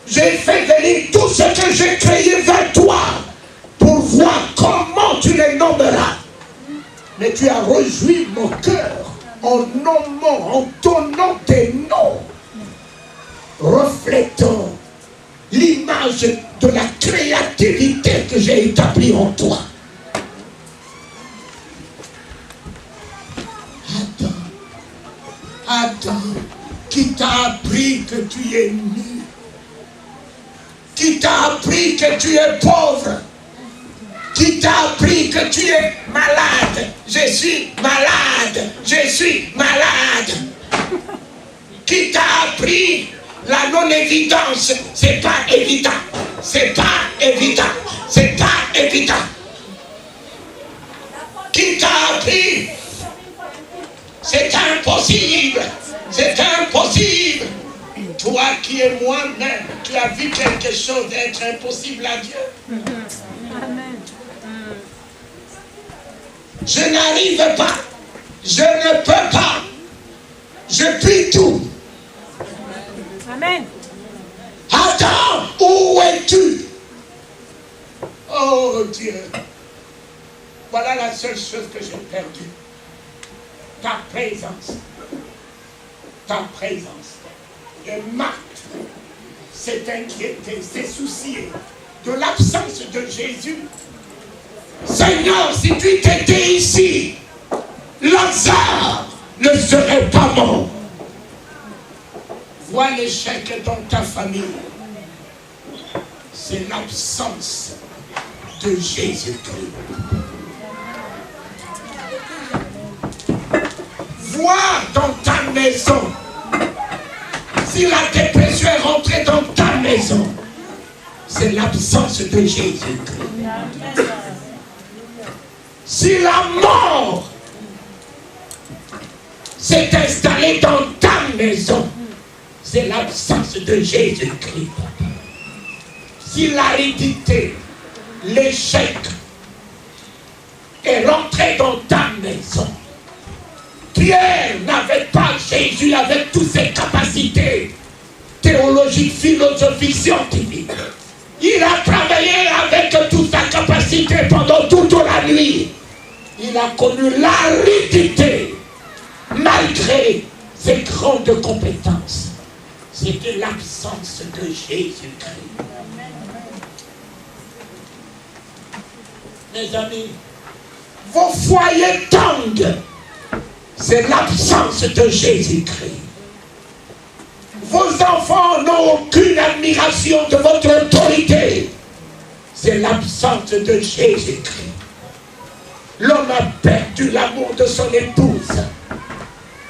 J'ai fait venir tout ce que j'ai créé vers toi pour voir comment tu les nommeras. Mais tu as rejoui mon cœur en nommant, en donnant des noms, reflétant l'image de la créativité que j'ai établie en toi. Adam, qui t'a appris que tu es nu, qui t'a appris que tu es pauvre, qui t'a appris que tu es malade. Je suis malade, je suis malade. Qui t'a appris la non-évidence. C'est pas évident, c'est pas évident, c'est pas évident. Qui t'a appris c'est impossible, c'est impossible. Toi qui es moi-même, tu as vu quelque chose d'être impossible à Dieu. Amen. Je n'arrive pas, je ne peux pas, je puis tout. Amen. Adam, où es-tu? Oh Dieu, voilà la seule chose que j'ai perdue. Ta présence. Ta présence. Et Marthe s'est inquiétée, s'est souciée de l'absence de Jésus. Seigneur, si tu étais ici, Lazare ne serait pas mort. Vois l'échec dans ta famille. C'est l'absence de Jésus-Christ. Vois dans ta maison. Si la dépression est rentrée dans ta maison, c'est l'absence de Jésus-Christ. Si la mort s'est installée dans ta maison, c'est l'absence de Jésus-Christ. Si l'aridité, l'échec est rentré dans ta maison, Pierre n'avait pas Jésus avec toutes ses capacités théologiques, philosophiques, scientifiques. Il a travaillé avec toute sa capacité pendant toute la nuit. Il a connu l'aridité malgré ses grandes compétences. C'était l'absence de Jésus-Christ. Mes amis, vos foyers tanguent. C'est l'absence de Jésus-Christ. Vos enfants n'ont aucune admiration de votre autorité. C'est l'absence de Jésus-Christ. L'homme a perdu l'amour de son épouse.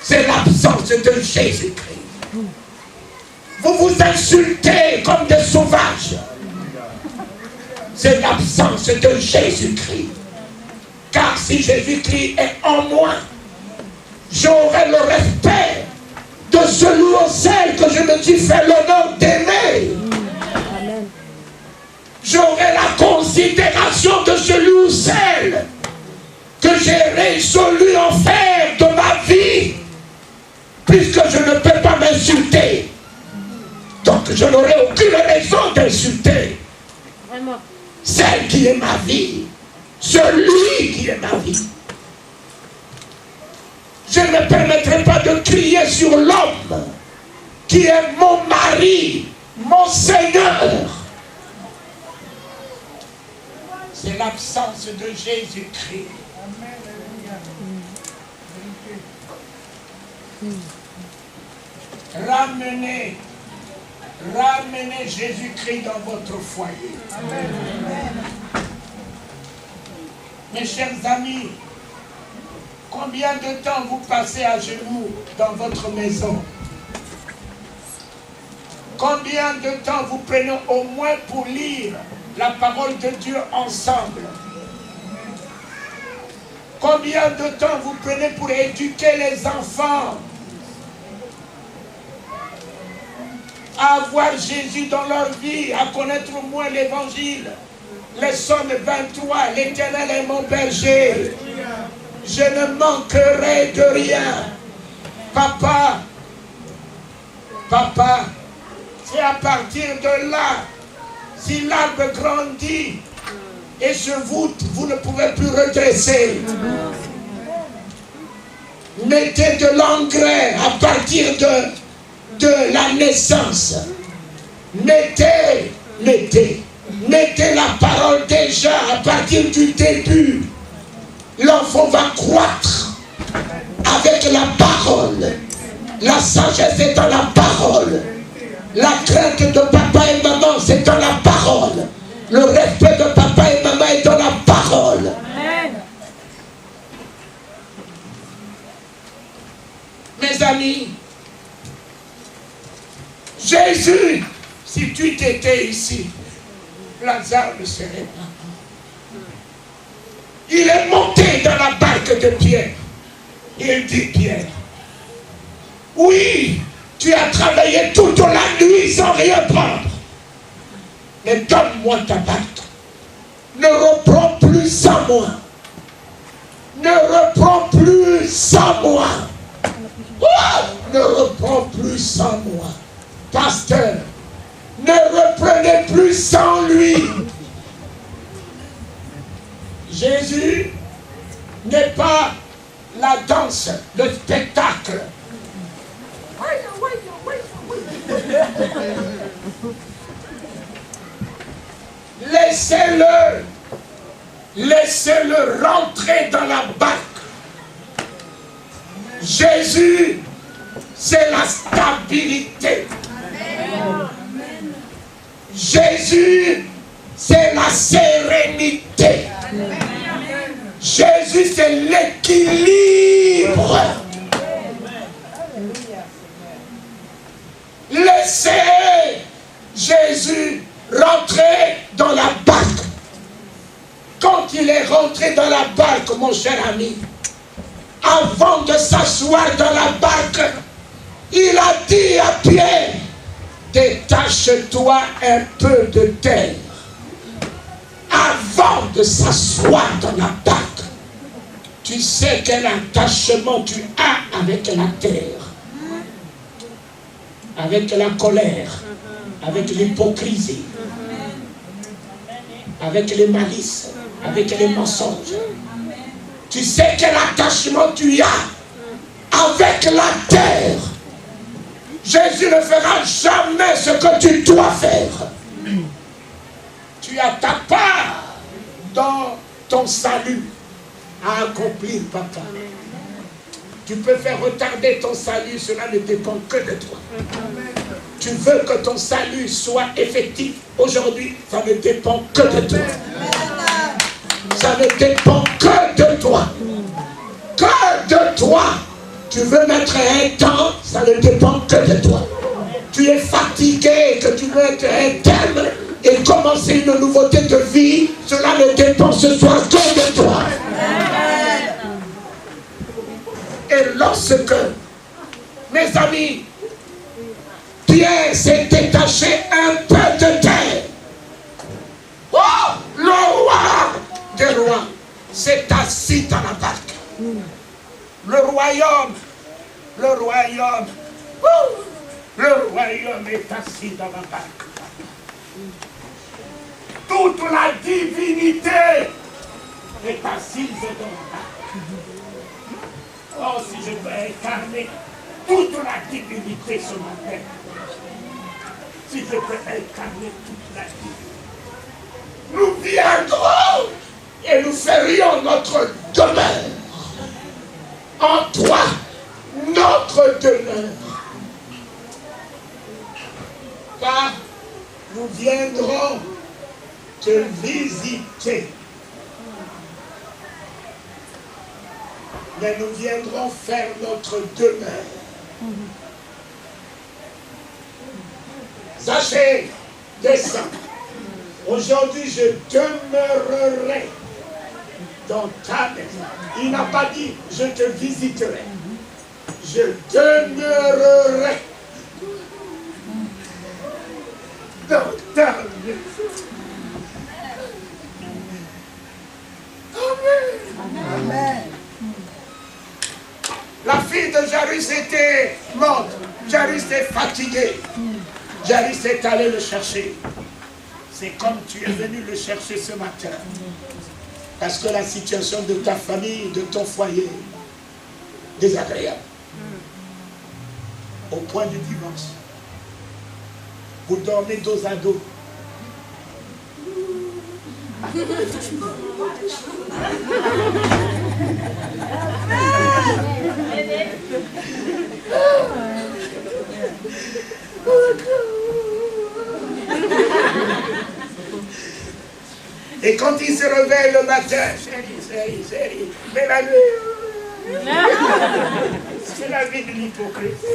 C'est l'absence de Jésus-Christ. Vous vous insultez comme des sauvages. C'est l'absence de Jésus-Christ. Car si Jésus-Christ est en moi, j'aurai le respect de celui ou celle que je me suis fait l'honneur d'aimer. J'aurai la considération de celui ou celle que j'ai résolu en faire de ma vie, puisque je ne peux pas m'insulter. Donc je n'aurai aucune raison d'insulter celle qui est ma vie, celui qui est ma vie. Je ne me permettrai pas de crier sur l'homme qui est mon mari, mon Seigneur. C'est l'absence de Jésus-Christ. Ramenez Jésus-Christ dans votre foyer. Mes chers amis, combien de temps vous passez à genoux dans votre maison? Combien de temps vous prenez au moins pour lire la parole de Dieu ensemble? Combien de temps vous prenez pour éduquer les enfants à avoir Jésus dans leur vie, à connaître au moins l'évangile? Les Psaumes 23, l'Éternel est mon berger, je ne manquerai de rien. Papa, C'est à partir de là, si l'arbre grandit et se voûte, vous ne pouvez plus redresser. Mettez de l'engrais à partir de la naissance. Mettez la parole déjà à partir du début. L'enfant va croître avec la parole. La sagesse est dans la parole. La crainte de papa et maman, c'est dans la parole. Le respect de papa et maman est dans la parole. Amen. Mes amis, Jésus, si tu t'étais ici, Lazare ne serait pas. Il est monté dans la barque de Pierre. Il dit, Pierre, oui, tu as travaillé toute la nuit sans rien prendre. Mais donne-moi ta barque. Ne reprends plus sans moi. Ne reprends plus sans moi. Oh, ne reprends plus sans moi. Pasteur, ne reprenez plus sans lui. Jésus n'est pas la danse, le spectacle. Laissez-le rentrer dans la barque. Jésus, c'est la stabilité. Jésus, c'est la sérénité. Jésus, c'est l'équilibre. Laissez Jésus rentrer dans la barque. Quand il est rentré dans la barque, mon cher ami, avant de s'asseoir dans la barque, il a dit à Pierre, détache-toi un peu de terre. Avant de s'asseoir dans la barque, tu sais quel attachement tu as avec la terre, avec la colère, avec l'hypocrisie, avec les malices, avec les mensonges. Tu sais quel attachement tu as avec la terre. Jésus ne fera jamais ce que tu dois faire. Tu as ta part dans ton salut à accomplir, papa. Tu peux faire retarder ton salut, cela ne dépend que de toi. Tu veux que ton salut soit effectif aujourd'hui, ça ne dépend que de toi. Ça ne dépend que de toi. Que de toi. Tu veux mettre un temps, ça ne dépend que de toi. Tu es fatigué, que tu veux mettre un terme et commencer une nouveauté de vie, cela ne dépend ce soir que de toi. Et lorsque, mes amis, Pierre s'est détaché un peu de terre, oh, le roi des rois s'est assis dans la barque. Le royaume est assis dans la barque. Toute la divinité est assise dans la barque. Oh, si je peux incarner toute la divinité sur ma tête. Si je peux incarner toute la divinité. Nous viendrons et nous ferions notre demeure. En toi, notre demeure. Car nous viendrons te visiter. Mais nous viendrons faire notre demeure. Sachez, descends. Aujourd'hui, je demeurerai dans ta maison. Il n'a pas dit, je te visiterai. Je demeurerai dans ta maison. Amen. Amen. La fille de Jairus était morte. Jairus était fatigué. Jairus est allé le chercher. C'est comme tu es venu le chercher ce matin. Parce que la situation de ta famille, de ton foyer, est désagréable. Au point du divorce. Vous dormez dos à dos. Et quand il se réveille le matin, chérie, mais la nuit, c'est la vie de l'hypocrite.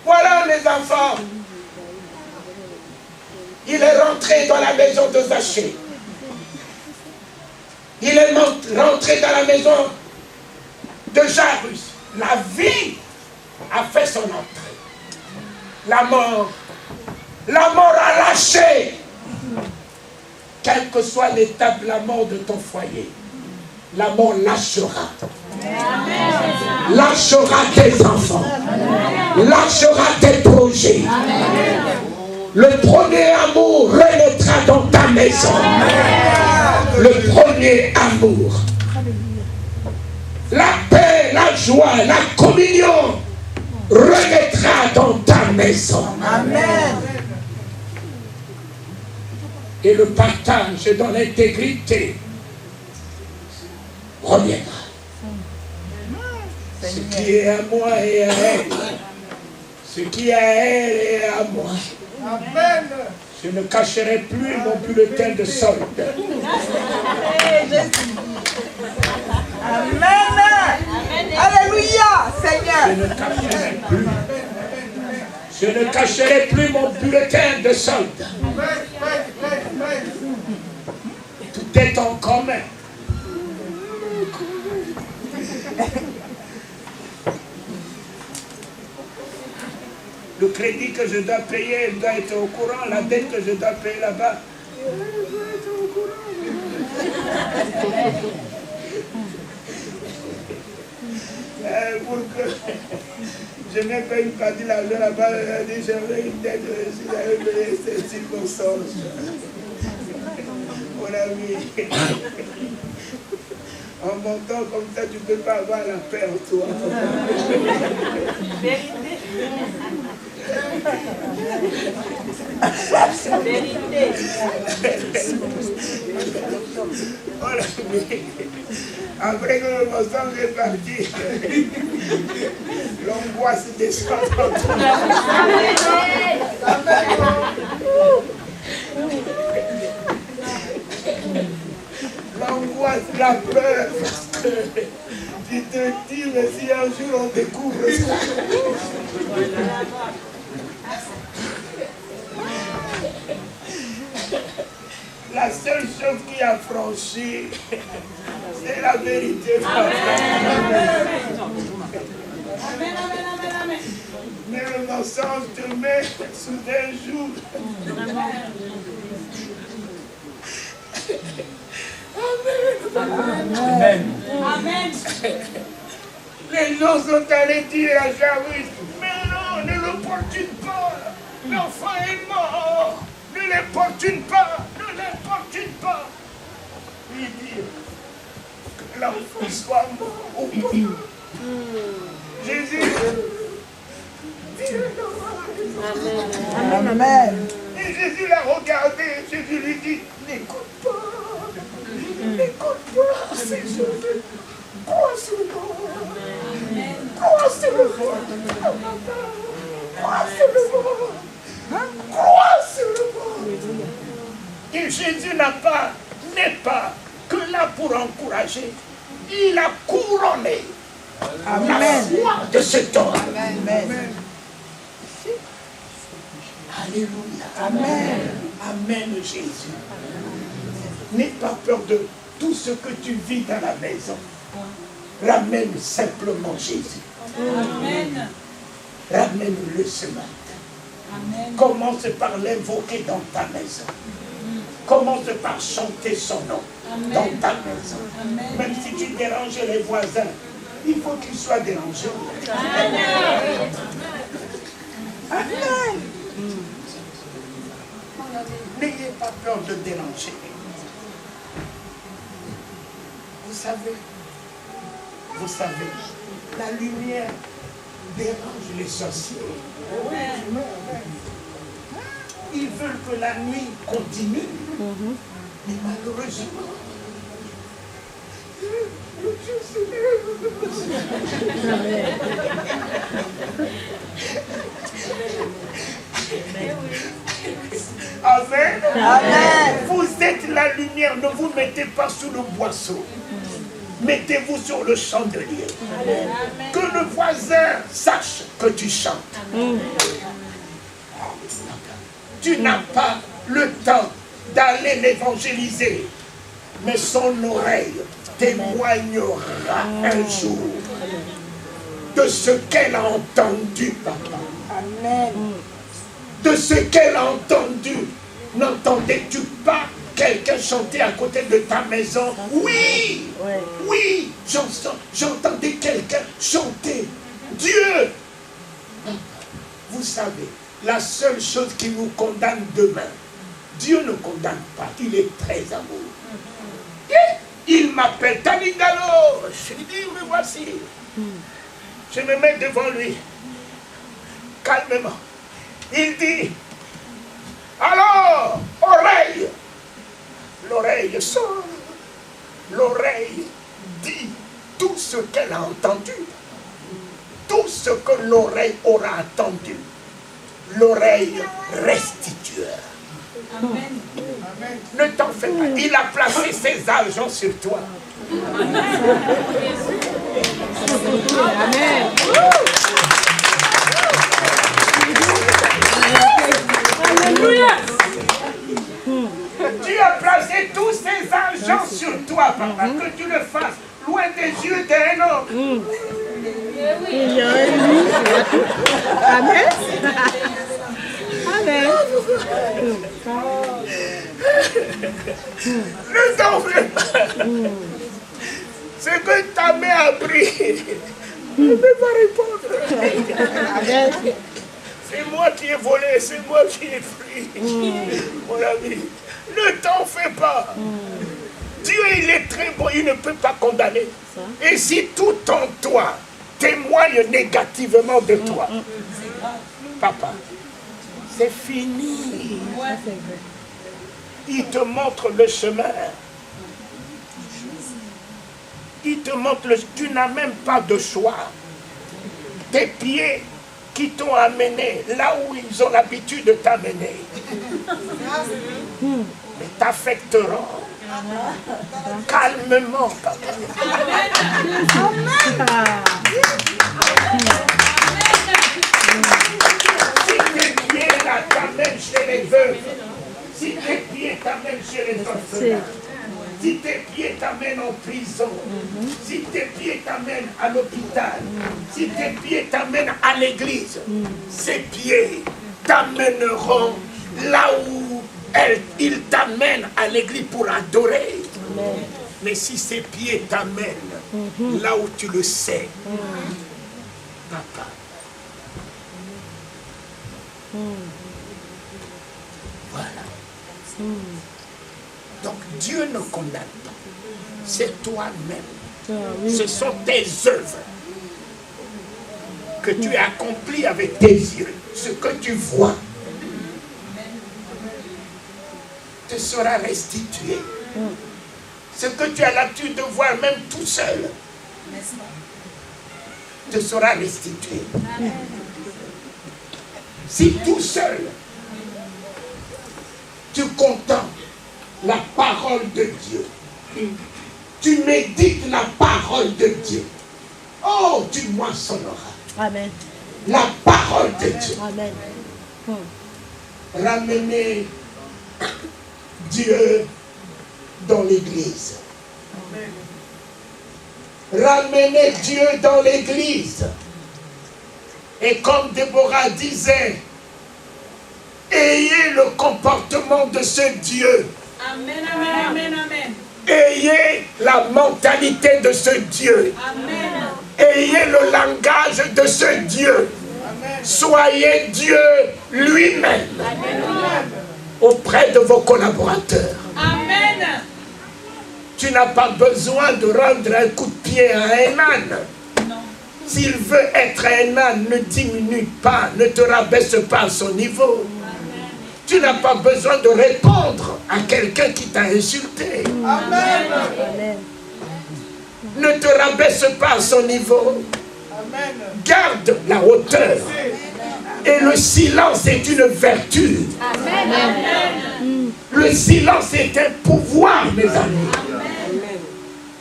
Voilà mes enfants. Il est rentré dans la maison de Zachée. Il est rentré dans la maison de Jairus. La vie a fait son entrée. La mort a lâché. Quel que soit l'état de la mort de ton foyer, la mort lâchera. Lâchera tes enfants. Lâchera tes projets. Le premier amour renaîtra dans ta maison. Le premier amour. La paix, la joie, la communion renaîtra dans ta maison. Amen. Et le partage dans l'intégrité reviendra. Ce qui est à moi et à elle. Ce qui est à elle et à moi. Amen. Je ne cacherai plus mon bulletin de solde. Amen. Alléluia, Seigneur. Je ne cacherai plus mon bulletin de solde. Tout est en commun. Le crédit que je dois payer, elle doit être au courant. La dette que je dois payer là-bas, elle doit être au courant. Pour que je n'ai pas une partie de l'argent là-bas, elle a dit j'avais une dette, si j'avais payé cette circonstance. Mon ami, en montant comme ça, tu ne peux pas avoir la paix en toi. Après que le mensonge est parti, l'angoisse descend en toi. L'angoisse, la peur, parce que tu te dis, mais si un jour on découvre ça. La seule chose qui a franchi, c'est la vérité. Mais le mensonge te met sous un joug. Amen. Amen. Les gens sont allés dire à Jairus, mais non, ne l'importune pas. L'enfant est mort. Ne l'importune pas. Ne l'importune pas. Il dit que l'enfant soit mort ou pas. Jésus dit Amen. Amen. Et Jésus l'a regardé. Jésus lui dit, n'écoute pas. N'écoute pas ces choses. Crois sur moi. Crois sur moi. Crois sur moi. Crois sur moi. Et Jésus n'est pas que là pour encourager. Il a couronné la foi de cet homme. Amen. Alléluia. Amen. Amen, Jésus. N'aie pas peur de tout ce que tu vis dans la maison. Ramène simplement Jésus. Amen. Ramène-le ce matin. Amen. Commence par l'invoquer dans ta maison. Commence par chanter son nom. Amen. Dans ta maison. Amen. Même si tu déranges les voisins, il faut qu'il soit dérangé. Amen. N'ayez pas peur de déranger. Vous savez, la lumière dérange les sorciers. Ils veulent que la nuit continue. Mais malheureusement, Amen. Amen. Vous êtes la lumière, ne vous mettez pas sous le boisseau. Mettez-vous sur le chandelier. Amen. Que le voisin sache que tu chantes. Tu n'as pas le temps d'aller l'évangéliser, mais son oreille témoignera un jour de ce qu'elle a entendu, papa. Amen. De ce qu'elle a entendu. N'entendais-tu pas quelqu'un chanter à côté de ta maison? Oui, oui, j'entendais quelqu'un chanter. Dieu, vous savez, la seule chose qui nous condamne demain, Dieu ne condamne pas, il est très amoureux. Il m'appelle Tanigalo. Je lui dis, me voici. Je me mets devant lui, calmement. Il dit, alors, oreille. L'oreille sort. L'oreille dit tout ce qu'elle a entendu. Tout ce que l'oreille aura entendu. L'oreille restituera. Amen. Ne t'en fais pas. Il a placé ses argents sur toi. Amen. Alléluia. Dieu a placé tous ses argents sur toi, papa. Que tu le fasses loin des yeux d'un homme. Amen. Amen. Ne t'en fais pas. Ce que ta mère a pris, je ne peux pas répondre. Amen. C'est moi qui ai volé, c'est moi qui ai pris. Mon ami, ne t'en fais pas. Dieu, il est très bon, il ne peut pas condamner. Et si tout en toi témoigne négativement de toi, papa, c'est fini. Il te montre le chemin. Il te montre le... Tu n'as même pas de choix. Tes pieds qui t'ont amené là où ils ont l'habitude de t'amener, mais t'affecteront calmement, papa. Si tes pieds t'amènent chez les veuves, si tes pieds t'amènent chez les orphelins, si tes pieds t'amènent en prison, si tes pieds t'amènent à l'hôpital, si tes pieds t'amènent à l'église, ces pieds t'amèneront là où ils t'amènent à l'église pour adorer. Mais si ces pieds t'amènent là où tu le sais, papa, voilà. Donc Dieu ne condamne pas. C'est toi-même. Ce sont tes œuvres que tu as accomplies avec tes yeux. Ce que tu vois te sera restitué. Ce que tu as l'habitude de voir même tout seul te sera restitué. Si tout seul tu contemples la parole de Dieu, tu médites la parole de Dieu, oh, tu moissonneras. Amen. La parole de Dieu. Amen. Ramenez Dieu dans l'église. Ramenez Dieu dans l'église. Et comme Déborah disait, ayez le comportement de ce Dieu. Amen, amen, amen, amen. Ayez la mentalité de ce Dieu. Amen. Ayez le langage de ce Dieu. Soyez Dieu lui-même auprès de vos collaborateurs. Amen. Tu n'as pas besoin de rendre un coup de pied à un âne. S'il veut être un âne, ne diminue pas, ne te rabaisse pas à son niveau. Tu n'as pas besoin de répondre à quelqu'un qui t'a insulté. Amen. Ne te rabaisse pas à son niveau. Garde la hauteur. Et le silence est une vertu. Le silence est un pouvoir, mes amis.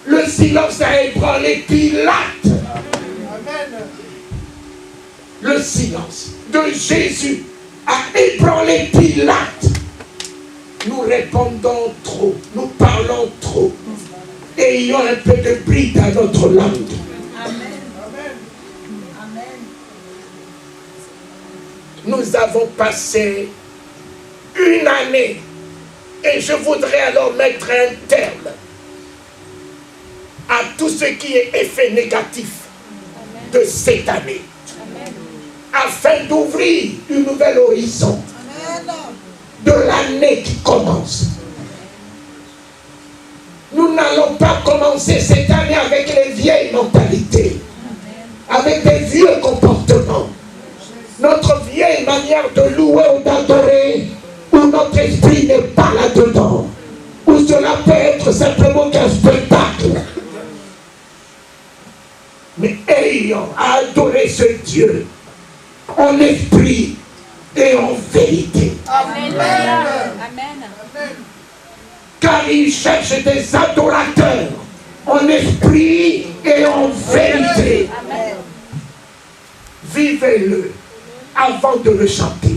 Le silence a ébranlé Pilate. Le silence de Jésus a ébranlé Pilate. Nous répondons trop, nous parlons trop. Ayons un peu de bride à notre langue. Nous avons passé une année et je voudrais alors mettre un terme à tout ce qui est effet négatif de cette année afin d'ouvrir une nouvelle horizon de l'année qui commence. Nous n'allons pas commencer cette année avec les vieilles mentalités, avec des vieux comportements. Notre vieille manière de louer ou d'adorer, où notre esprit n'est pas là-dedans, où cela peut être simplement qu'un spectacle. Mais ayons à adorer ce Dieu en esprit et en vérité. Amen. Amen. Car il cherche des adorateurs en esprit et en vérité. Amen. Vivez-le avant de le chanter.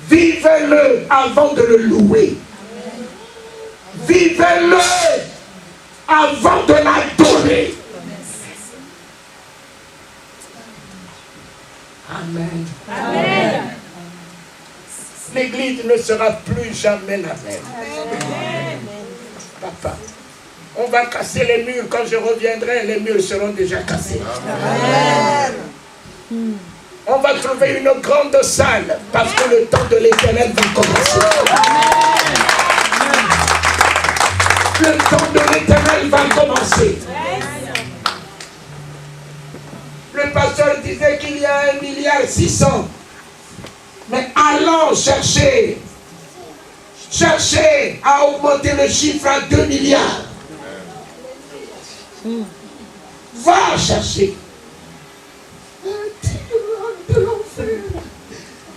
Vivez-le avant de le louer. Vivez-le avant de l'adorer. Amen. Amen. L'église ne sera plus jamais la même. Papa, on va casser les murs. Quand je reviendrai, les murs seront déjà cassés. On va trouver une grande salle parce que le temps de l'Éternel va commencer. Le temps de l'Éternel va commencer. Le pasteur disait qu'il y a 1,6 milliard. Mais allons chercher à augmenter le chiffre à 2 milliards. Va chercher. De l'enfer.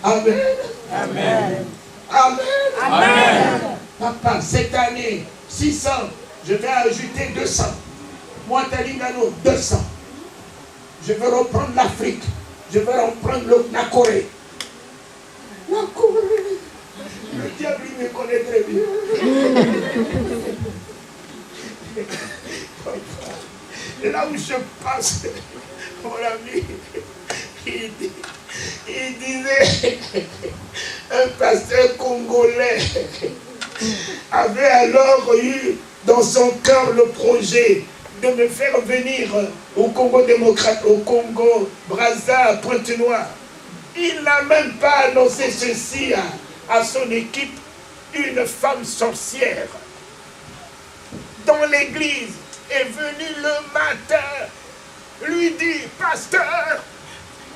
Amen. Amen. Amen. Amen. Papa, cette année, 600, je vais ajouter 200. Moi, Talingano, 200. Je vais reprendre l'Afrique. Je vais reprendre la Corée. La Corée. Le diable, il me connaît très bien. Et là où je passe, mon ami, il disait, un pasteur congolais avait alors eu dans son cœur le projet de me faire venir au Congo démocrate, au Congo Brazza, à Pointe-Noire. Il n'a même pas annoncé ceci à son équipe, une femme sorcière dans l'église est venue le matin, lui dit, pasteur,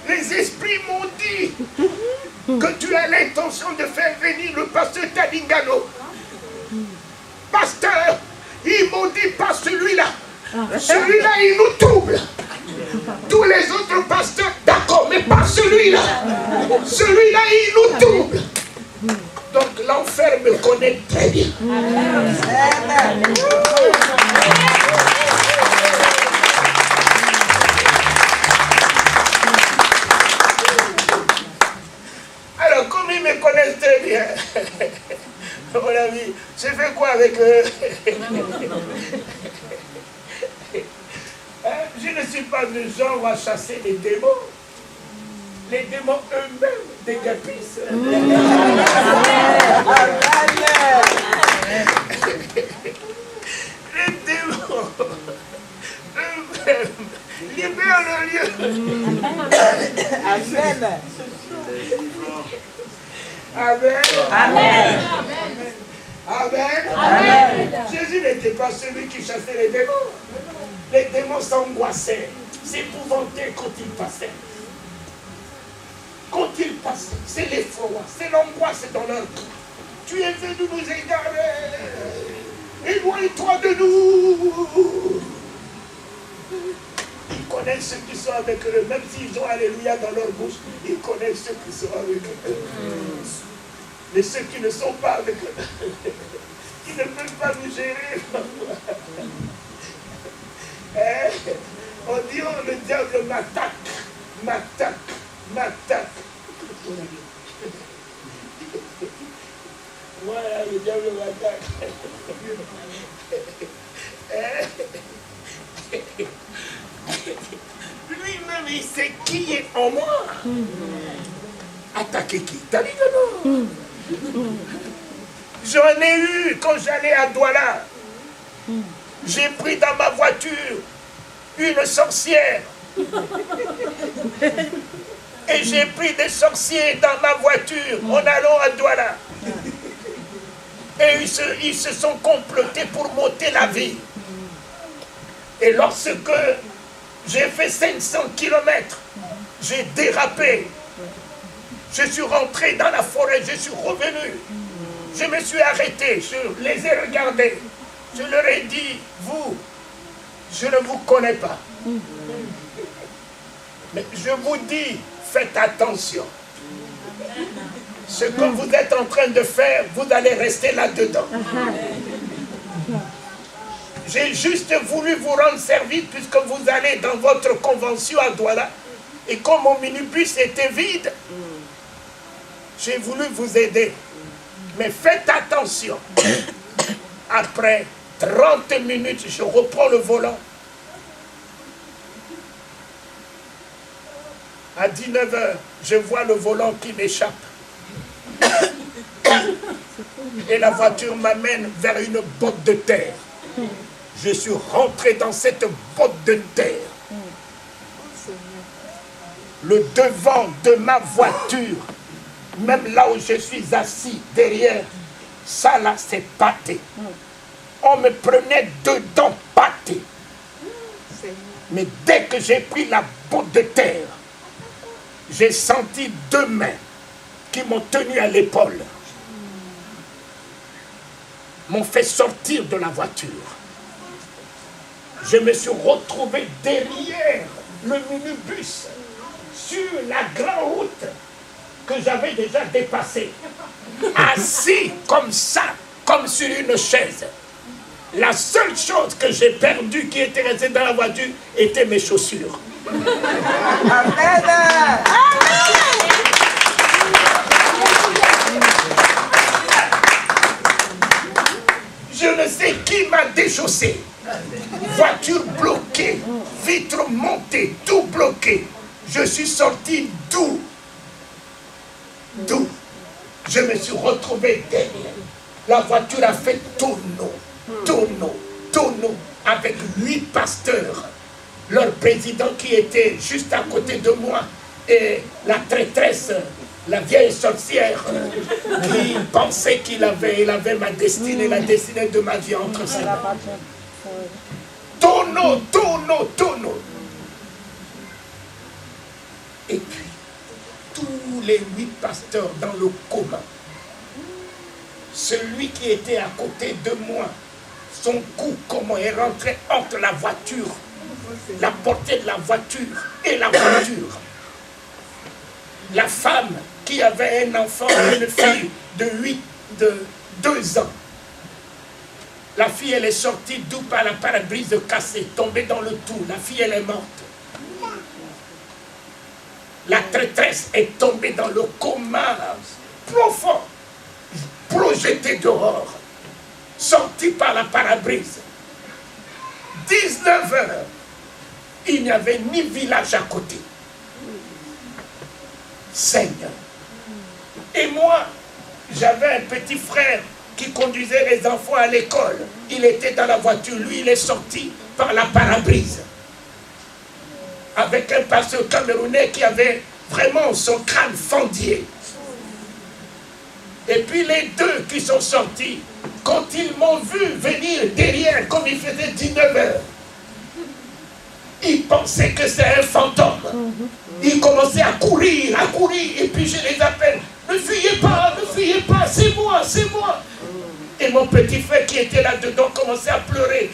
les esprits m'ont dit que tu as l'intention de faire venir le pasteur Talingano. Pasteur, ils m'ont dit pas celui-là. Celui-là, il nous trouble. Tous les autres pasteurs, d'accord, mais pas celui-là. Celui-là, il nous trouble. Donc l'enfer me connaît très bien. Alors, comme ils me connaissent très bien, mon ami, j'ai fait quoi avec eux? Je ne suis pas du genre à chasser les démons. Les démons eux-mêmes dégapissent. Les démons eux-mêmes vers le lieu. Amen. Amen. Amen. Amen. Amen. Jésus n'était pas celui qui chassait les démons. Les démons s'angoissaient, s'épouvantaient quand il passait. Quand il passait, c'est l'effroi, c'est l'angoisse dans leur cœur. Tu es venu nous égarer. Éloigne-toi de nous. Ils connaissent ceux qui sont avec eux, même s'ils ont Alléluia dans leur bouche, ils connaissent ceux qui sont avec eux. Mais ceux qui ne sont pas avec eux, ils ne peuvent pas nous gérer. On dit, oh, le diable m'attaque. Voilà, le diable m'attaque. Lui-même, il sait qui est en moi. Attaquer qui? T'as dit que non? J'en ai eu quand j'allais à Douala. J'ai pris dans ma voiture une sorcière. Et j'ai pris des sorciers dans ma voiture en allant à Douala. Et ils se sont complotés pour m'ôter la vie. Et lorsque j'ai fait 500 km, j'ai dérapé. Je suis rentré dans la forêt, je suis revenu. Je me suis arrêté, je les ai regardés. Je leur ai dit, vous, je ne vous connais pas. Mais je vous dis, faites attention. Ce que vous êtes en train de faire, vous allez rester là-dedans. J'ai juste voulu vous rendre service puisque vous allez dans votre convention à Douala. Et comme mon minibus était vide, j'ai voulu vous aider. Mais faites attention. Après 30 minutes, je reprends le volant. À 19h, je vois le volant qui m'échappe. Et la voiture m'amène vers une botte de terre. Je suis rentré dans cette botte de terre. Le devant de ma voiture, même là où je suis assis derrière, ça là c'est pâté. On me prenait dedans pâté. Mais dès que j'ai pris la botte de terre, j'ai senti deux mains qui m'ont tenu à l'épaule. M'ont fait sortir de la voiture. Je me suis retrouvé derrière le minibus, sur la grande route que j'avais déjà dépassée, assis comme ça, comme sur une chaise. La seule chose que j'ai perdue qui était restée dans la voiture était mes chaussures. Amen. Je ne sais qui m'a déchaussé. Voiture bloquée, vitre montée, tout bloqué. Je suis sorti d'où? Je me suis retrouvé derrière. La voiture a fait tonneau, avec 8 pasteurs. Leur président qui était juste à côté de moi et la traîtresse, la vieille sorcière qui pensait qu'il avait ma destinée, la destinée de ma vie entre ses mains. Tonneau. Et puis, tous les 8 pasteurs dans le coma. Celui qui était à côté de moi, son cou, comment est rentré entre la voiture, la portée de la voiture et la voiture. La femme qui avait un enfant, une fille de 2 ans. La fille, elle est sortie d'où par la pare-brise cassée, tombée dans le trou. La fille, elle est morte. La traîtresse est tombée dans le coma profond, projetée dehors, sortie par la pare-brise. 19h, il n'y avait ni village à côté. Seigneur. Et moi, j'avais un petit frère qui conduisait les enfants à l'école. Il était dans la voiture, lui il est sorti par la pare-brise. avec un pasteur camerounais qui avait vraiment son crâne fendier. Et puis les deux qui sont sortis, quand ils m'ont vu venir derrière, comme il faisait 19 heures, ils pensaient que c'est un fantôme. Ils commençaient à courir, et puis je les appelle. Ne fuyez pas, c'est moi, c'est moi. Et mon petit frère qui était là-dedans commençait à pleurer.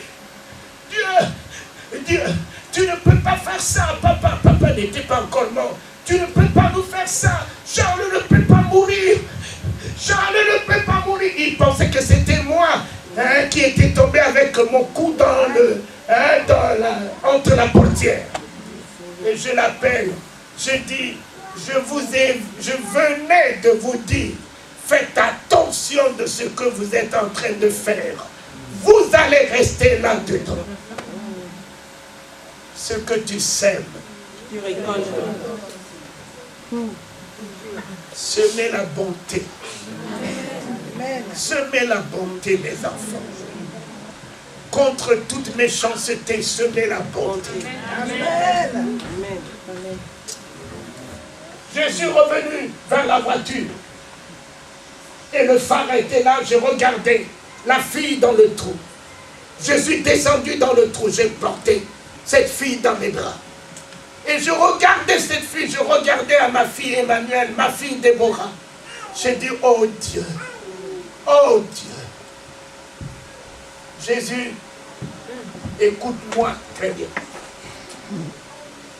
Dieu, tu ne peux pas faire ça, papa. Papa n'était pas encore mort. Tu ne peux pas nous faire ça. Charles ne peut pas mourir. Il pensait que c'était moi qui était tombé avec mon cou entre la portière. Et je l'appelle. Je dis, je venais de vous dire, faites attention de ce que vous êtes en train de faire. Vous allez rester là-dedans. Ce que tu sèmes, Tu récoltes. semez la bonté. Semez la bonté, mes enfants. Contre toute méchanceté, semez la bonté. Amen. Je suis revenu vers la voiture. Et le phare était là, je regardais la fille dans le trou. Je suis descendu dans le trou, j'ai porté cette fille dans mes bras. Et je regardais cette fille, je regardais à ma fille Emmanuel, ma fille Déborah. J'ai dit, oh Dieu, Jésus, écoute-moi très bien.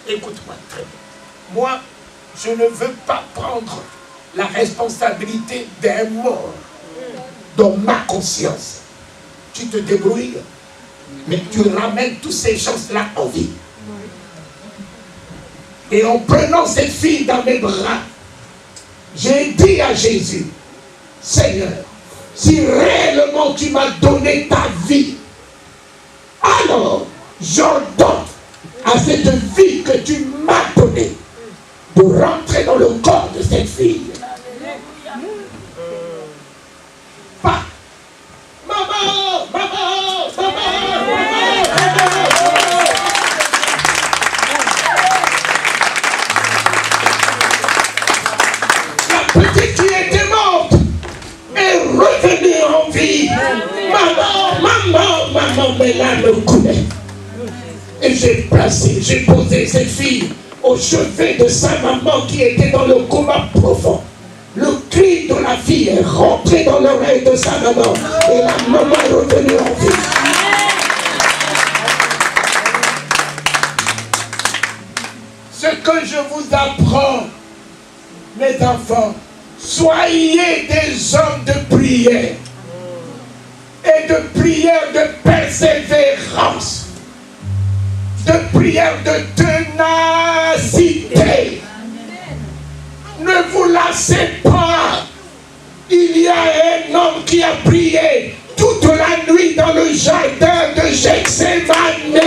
Écoute-moi très bien. Moi, je ne veux pas prendre la responsabilité d'un mort dans ma conscience. Tu te débrouilles, mais tu ramènes tous ces gens-là en vie. Et en prenant cette fille dans mes bras, j'ai dit à Jésus, Seigneur, si réellement tu m'as donné ta vie, alors j'ordonne à cette vie que tu m'as donnée de rentrer dans le corps de cette fille. Pas maman. La petite qui était morte est revenue en vie. Maman, mes larmes coulaient. Et j'ai posé cette fille au chevet de sa maman qui était dans le coma profond. Le cri de la fille est rentré dans l'oreille de sa maman et la maman est revenue en vie. Ce que je vous apprends, mes enfants, soyez des hommes de prière et de prière de persévérance, de prière de ténacité. Ne vous lassez pas. Il y a un homme qui a prié toute la nuit dans le jardin de Gethsémane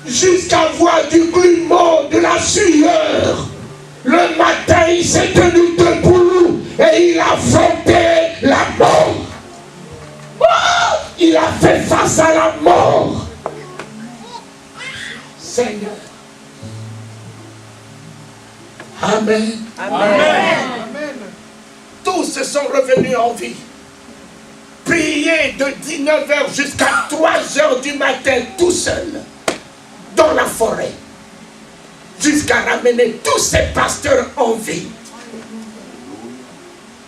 jusqu'à voir du grumeau, de la sueur. Le matin, il s'est tenu debout et il a affronté la mort. Il a fait face à la mort. Seigneur. Amen. Tous se sont revenus en vie. Prier de 19h jusqu'à 3h du matin tout seul dans la forêt. Jusqu'à ramener tous ces pasteurs en vie.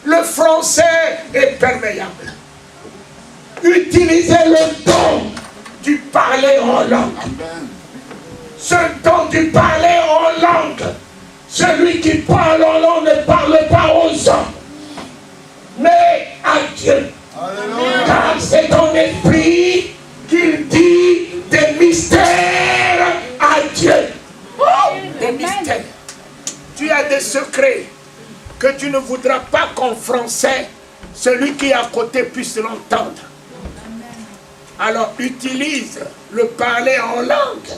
Le français est perméable. Utilisez le don du parler en langue. Ce don du parler en langue. Celui qui parle en langue ne parle pas aux hommes, mais à Dieu. Alléluia. Car c'est ton esprit qu'il dit des mystères à Dieu. Des mystères. Tu as des secrets que tu ne voudras pas qu'en français, celui qui est à côté puisse l'entendre. Alors utilise le parler en langue.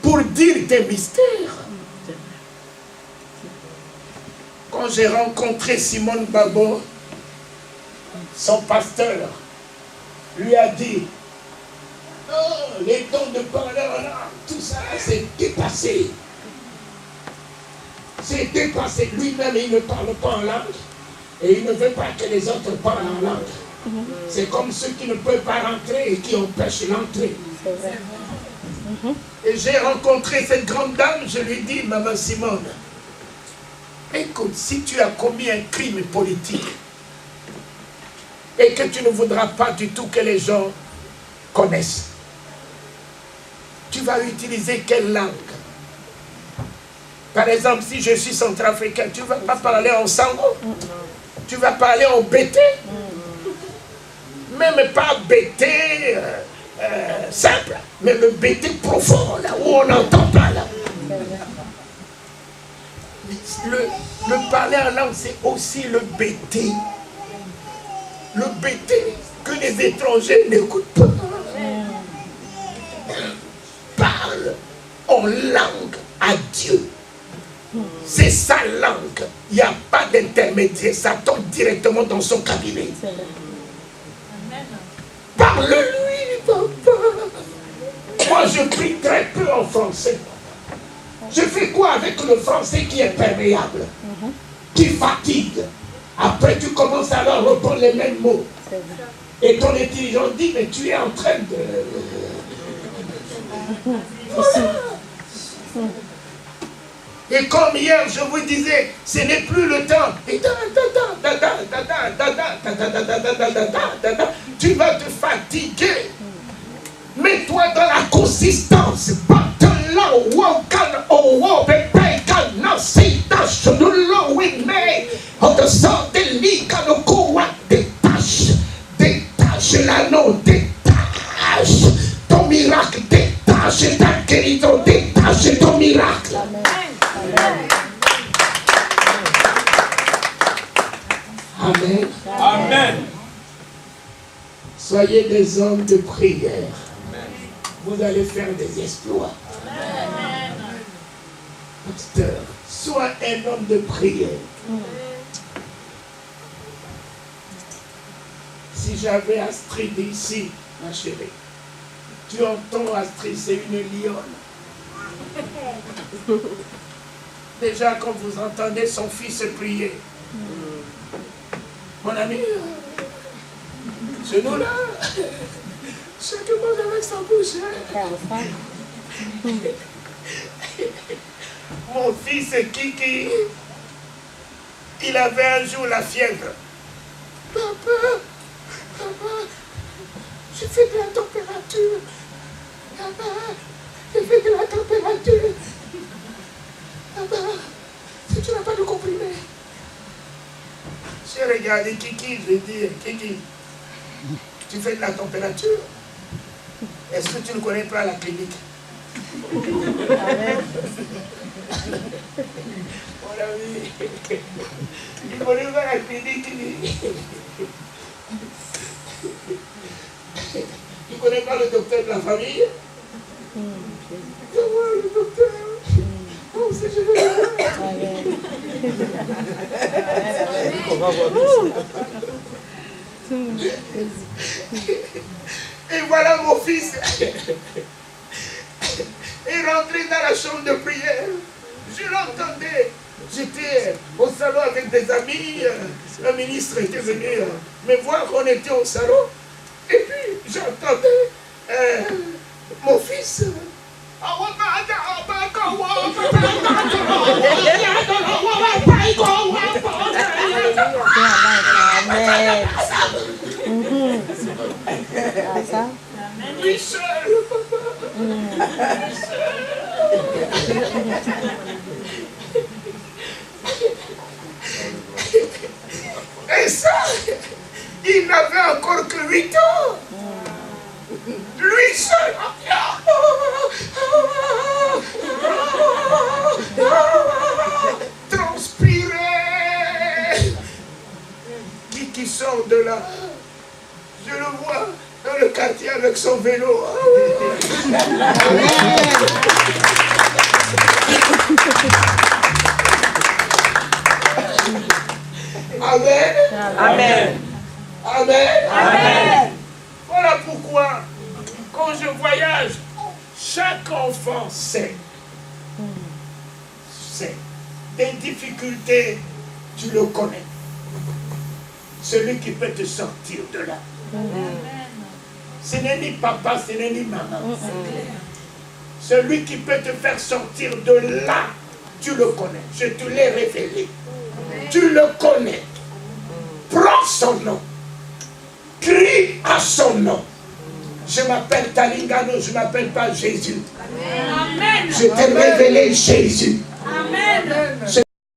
Pour dire des mystères. Quand j'ai rencontré Simone Babo, son pasteur lui a dit, oh, les dons de parler en langue, tout ça, c'est dépassé. C'est dépassé. Lui-même, il ne parle pas en langue. Et il ne veut pas que les autres parlent en langue. C'est comme ceux qui ne peuvent pas rentrer et qui empêchent l'entrée. Et j'ai rencontré cette grande dame, je lui dis, Maman Simone, écoute, si tu as commis un crime politique et que tu ne voudras pas du tout que les gens connaissent, tu vas utiliser quelle langue? Par exemple, si je suis centrafricain, tu ne vas pas parler en sango, tu vas parler en bété, même pas bété simple, mais le bété profond, là où on n'entend pas là. Le parler en langue, c'est aussi le bété. Le bété que les étrangers n'écoutent pas. Parle en langue à Dieu. C'est sa langue. Il n'y a pas d'intermédiaire. Ça tombe directement dans son cabinet. Parle-lui, papa. Moi, je prie très peu en français. Je fais quoi avec le français qui est perméable, qui fatigue? Après, tu commences à leur reprendre les mêmes mots. Et ton intelligence dit, mais tu es en train de... Voilà. Et comme hier, je vous disais, ce n'est plus le temps. Et tu vas te fatiguer. Mets-toi dans la consistance. Détache l'anneau, détache ton miracle, détache ta guérison, détache ton miracle. Amen. Amen. Soyez des hommes de prière. Vous allez faire des exploits. Pasteur, sois un homme de prière. Si j'avais Astrid ici, ma chérie, tu entends Astrid, c'est une lionne. Déjà, quand vous entendez son fils prier, mon ami, chez nous là, chaque monde avec sa bouche. Mon fils Kiki, il avait un jour la fièvre. Papa, j'ai fait de la température. Papa, j'ai fait de la température. Papa, si tu n'as pas de comprimé. J'ai regardé Kiki, je lui ai dit, Kiki, tu fais de la température. Est-ce que tu ne connais pas la clinique? Amen. Mon ami, il ne connaît pas la clinique. Tu ne connais pas le docteur de la famille? C'est moi le docteur. Oh, c'est génial. On va voir tout ça. Et voilà mon fils est rentré dans la chambre de prière. Je l'entendais. J'étais au salon avec des amis. Un ministre était venu me voir. On était au salon. Et puis j'entendais mon fils. Michel, et ça, il n'avait encore que 8 ans. Lui seul. Transpirer. Qui sort de là? Je le vois dans le quartier avec son vélo. Amen. Amen. Amen. Amen. Voilà pourquoi, quand je voyage, chaque enfant sait. Des difficultés, tu le connais. Celui qui peut te sortir de là. Ce n'est ni papa, ce n'est ni maman. Celui qui peut te faire sortir de là, tu le connais. Je te l'ai révélé. Tu le connais. Prends son nom. Crie à son nom. Je m'appelle Talingano, je ne m'appelle pas Jésus. Amen. Je t'ai révélé Jésus. Amen.